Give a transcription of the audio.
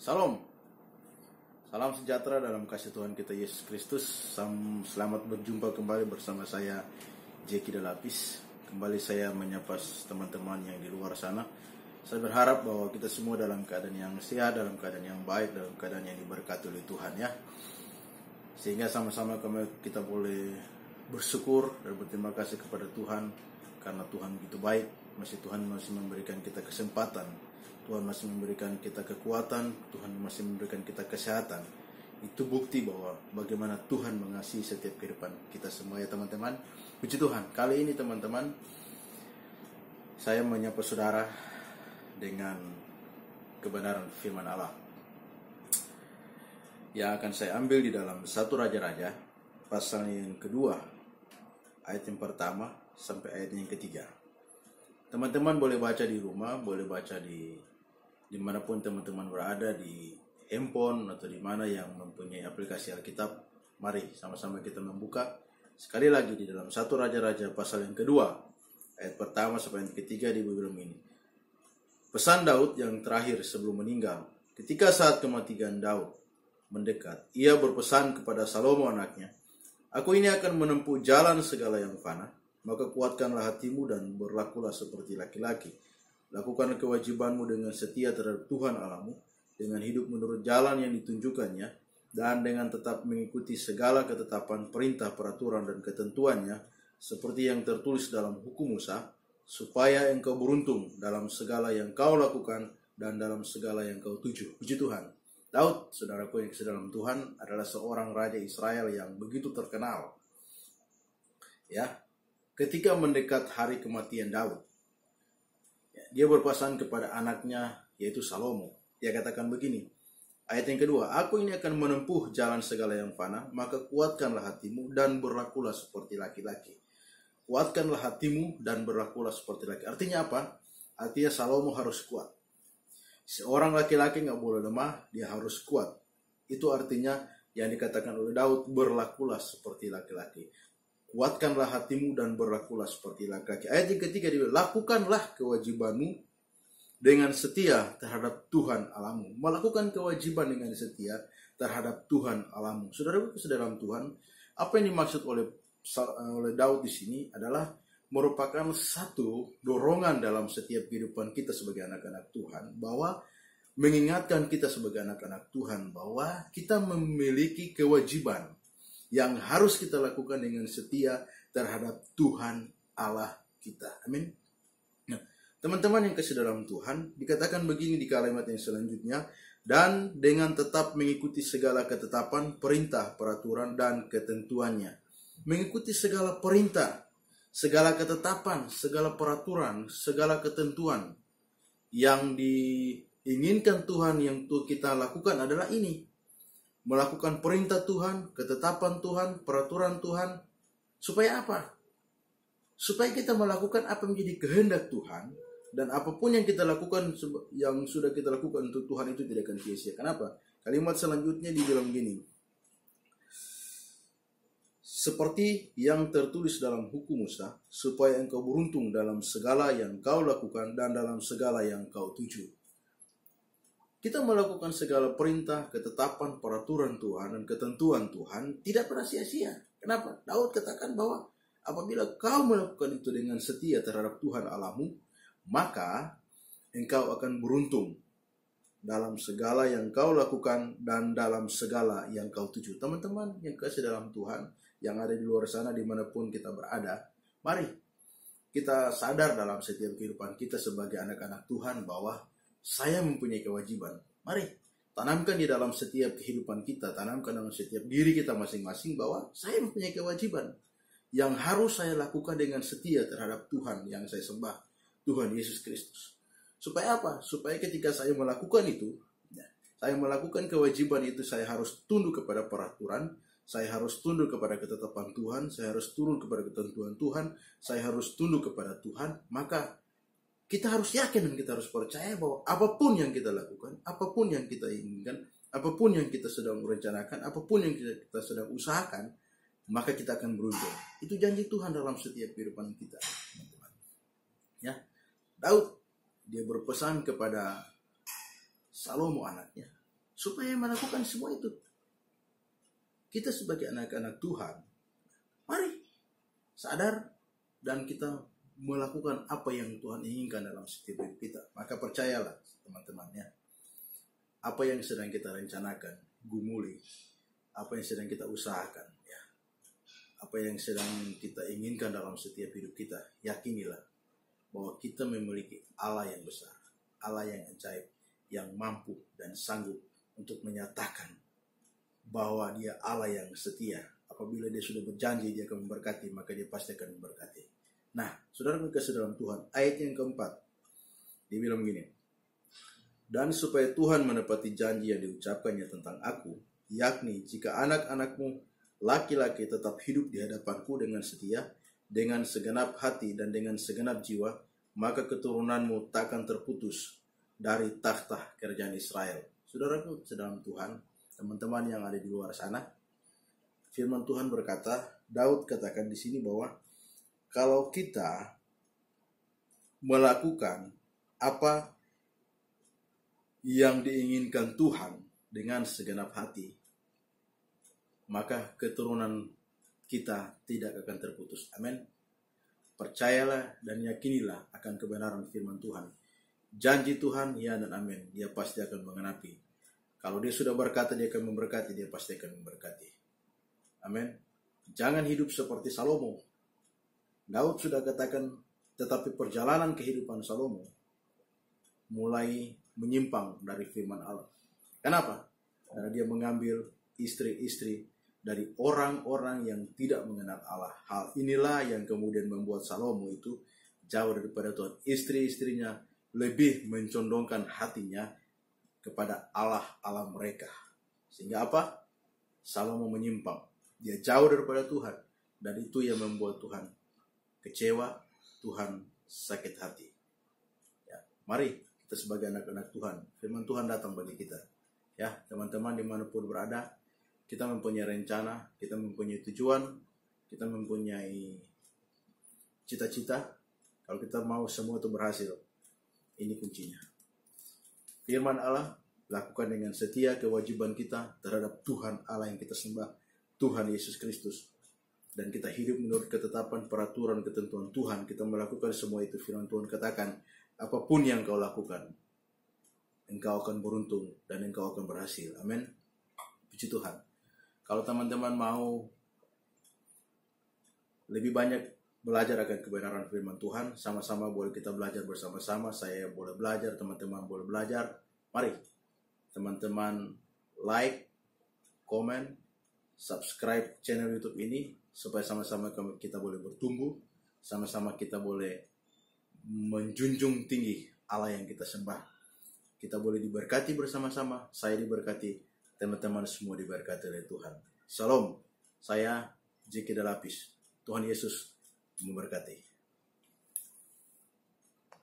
Salam, salam sejahtera dalam kasih Tuhan kita Yesus Kristus. Selamat berjumpa kembali bersama saya Jeki Delapis. Kembali saya menyapa teman-teman yang di luar sana. Saya berharap bahwa kita semua dalam keadaan yang sehat, dalam keadaan yang baik, dalam keadaan yang diberkati oleh Tuhan ya. Sehingga sama-sama kita boleh bersyukur dan berterima kasih kepada Tuhan karena Tuhan begitu baik. Tuhan masih memberikan kita kesempatan, Tuhan masih memberikan kita kekuatan, Tuhan masih memberikan kita kesehatan. Itu bukti bahwa bagaimana Tuhan mengasihi setiap kehidupan kita semua ya teman-teman. Puji Tuhan, kali ini teman-teman saya menyapa saudara dengan kebenaran firman Allah yang akan saya ambil di dalam 1 Raja-Raja pasal yang kedua, ayat yang pertama sampai ayat yang ketiga. Teman-teman boleh baca di rumah, boleh baca dimanapun teman-teman berada, di handphone atau di mana yang mempunyai aplikasi Alkitab. Mari sama-sama kita membuka sekali lagi di dalam 1 Raja-Raja pasal yang kedua, ayat pertama sampai yang ketiga di biblum ini. Pesan Daud yang terakhir sebelum meninggal. Ketika saat kematian Daud mendekat, ia berpesan kepada Salomo anaknya, "Aku ini akan menempuh jalan segala yang fana, maka kuatkanlah hatimu dan berlakulah seperti laki-laki. Lakukan kewajibanmu dengan setia terhadap Tuhan Allahmu, dengan hidup menurut jalan yang ditunjukkannya, dan dengan tetap mengikuti segala ketetapan, perintah, peraturan, dan ketentuannya, seperti yang tertulis dalam hukum Musa, supaya engkau beruntung dalam segala yang kau lakukan dan dalam segala yang kau tuju." Puji Tuhan. Daud, saudaraku yang kasih dalam Tuhan, adalah seorang raja Israel yang begitu terkenal. Ya, ketika mendekat hari kematian Daud, dia berpesan kepada anaknya yaitu Salomo. Dia katakan begini, ayat yang kedua, "Aku ini akan menempuh jalan segala yang fana, maka kuatkanlah hatimu dan berlakulah seperti laki-laki." Kuatkanlah hatimu dan berlakulah seperti laki. Artinya apa? Artinya Salomo harus kuat. Seorang laki-laki nggak boleh lemah, dia harus kuat. Itu artinya yang dikatakan oleh Daud, berlakulah seperti laki-laki. Kuatkanlah hatimu dan berlakulah seperti laki-laki. Ayat yang ketiga dia, lakukanlah kewajibanmu dengan setia terhadap Tuhan Allahmu. Melakukan kewajiban dengan setia terhadap Tuhan Allahmu. Saudara-saudara dalam Tuhan, apa yang dimaksud oleh Daud di sini adalah merupakan satu dorongan dalam setiap kehidupan kita sebagai anak-anak Tuhan, bahwa mengingatkan kita sebagai anak-anak Tuhan bahwa kita memiliki kewajiban yang harus kita lakukan dengan setia terhadap Tuhan Allah kita. Amin. Nah, teman-teman yang kasih dalam Tuhan, dikatakan begini di kalimat yang selanjutnya, dan dengan tetap mengikuti segala ketetapan, perintah, peraturan, dan ketentuannya. Mengikuti segala perintah, segala ketetapan, segala peraturan, segala ketentuan yang diinginkan Tuhan yang kita lakukan adalah ini. Melakukan perintah Tuhan, ketetapan Tuhan, peraturan Tuhan. Supaya apa? Supaya kita melakukan apa menjadi kehendak Tuhan. Dan apapun yang kita lakukan, yang sudah kita lakukan untuk Tuhan itu tidak akan sia-sia. Kenapa? Kalimat selanjutnya dibilang gini. Seperti yang tertulis dalam hukum Musa, supaya engkau beruntung dalam segala yang kau lakukan dan dalam segala yang kau tuju. Kita melakukan segala perintah, ketetapan, peraturan Tuhan, dan ketentuan Tuhan tidak pernah sia-sia. Kenapa? Daud katakan bahwa apabila kau melakukan itu dengan setia terhadap Tuhan Allahmu, maka engkau akan beruntung dalam segala yang kau lakukan dan dalam segala yang kau tuju. Teman-teman yang kasih dalam Tuhan, yang ada di luar sana dimanapun kita berada, mari kita sadar dalam setiap kehidupan kita sebagai anak-anak Tuhan bahwa saya mempunyai kewajiban. Mari tanamkan di dalam setiap kehidupan kita, tanamkan dalam setiap diri kita masing-masing bahwa saya mempunyai kewajiban yang harus saya lakukan dengan setia terhadap Tuhan yang saya sembah, Tuhan Yesus Kristus. Supaya apa? Supaya ketika saya melakukan itu, saya melakukan kewajiban itu, saya harus tunduk kepada peraturan, saya harus tunduk kepada ketetapan Tuhan, saya harus tunduk kepada ketentuan Tuhan, saya harus tunduk kepada Tuhan. Maka kita harus yakin dan kita harus percaya bahwa apapun yang kita lakukan, apapun yang kita inginkan, apapun yang kita sedang merencanakan, apapun yang kita sedang usahakan, maka kita akan beruntung. Itu janji Tuhan dalam setiap kehidupan kita. Ya, Daud dia berpesan kepada Salomo anaknya, supaya melakukan semua itu. Kita sebagai anak-anak Tuhan, mari sadar dan kita melakukan apa yang Tuhan inginkan dalam setiap hidup kita. Maka percayalah teman-temannya, apa yang sedang kita rencanakan, gumuli, apa yang sedang kita usahakan, ya, apa yang sedang kita inginkan dalam setiap hidup kita, yakinilah bahwa kita memiliki Allah yang besar, Allah yang ajaib, yang mampu dan sanggup untuk menyatakan bahwa Dia Allah yang setia. Apabila Dia sudah berjanji Dia akan memberkati, maka Dia pasti akan memberkati. Nah, saudara kasih dalam Tuhan, ayat yang keempat, dia bilang begini, dan supaya Tuhan menepati janji yang diucapkannya tentang aku, yakni jika anak-anakmu laki-laki tetap hidup di hadapanku dengan setia, dengan segenap hati dan dengan segenap jiwa, maka keturunanmu takkan terputus dari takhta kerajaan Israel. Saudaraku dalam Tuhan, teman-teman yang ada di luar sana, firman Tuhan berkata, Daud katakan di sini bahwa kalau kita melakukan apa yang diinginkan Tuhan dengan segenap hati, maka keturunan kita tidak akan terputus. Amin. Percayalah dan yakinilah akan kebenaran firman Tuhan. Janji Tuhan, ya dan amin. Dia pasti akan mengenapi. Kalau Dia sudah berkata Dia akan memberkati, Dia pasti akan memberkati. Amin. Jangan hidup seperti Salomo. Daud sudah katakan, tetapi perjalanan kehidupan Salomo mulai menyimpang dari firman Allah. Kenapa? Karena dia mengambil istri-istri dari orang-orang yang tidak mengenal Allah. Hal inilah yang kemudian membuat Salomo itu jauh daripada Tuhan. Istri-istrinya lebih mencondongkan hatinya kepada Allah mereka. Sehingga apa? Salomo menyimpang. Dia jauh daripada Tuhan. Dan itu yang membuat Tuhan kecewa, Tuhan sakit hati. Ya, mari kita sebagai anak-anak Tuhan, firman Tuhan datang bagi kita. Ya, teman-teman dimanapun berada, kita mempunyai rencana, kita mempunyai tujuan, kita mempunyai cita-cita. Kalau kita mau semua itu berhasil, ini kuncinya. Firman Allah, lakukan dengan setia kewajiban kita terhadap Tuhan Allah yang kita sembah, Tuhan Yesus Kristus. Dan kita hidup menurut ketetapan, peraturan, ketentuan Tuhan. Kita melakukan semua itu. Firman Tuhan katakan, apapun yang kau lakukan, engkau akan beruntung dan engkau akan berhasil. Amin. Puji Tuhan. Kalau teman-teman mau lebih banyak belajar akan kebenaran firman Tuhan, sama-sama boleh kita belajar bersama-sama. Saya boleh belajar, teman-teman boleh belajar. Mari teman-teman like, komen, subscribe channel YouTube ini, supaya sama-sama kita boleh bertumbuh, sama-sama kita boleh menjunjung tinggi Allah yang kita sembah. Kita boleh diberkati bersama-sama, saya diberkati, teman-teman semua diberkati oleh Tuhan. Salam, saya J.K. Dalapis. Tuhan Yesus memberkati.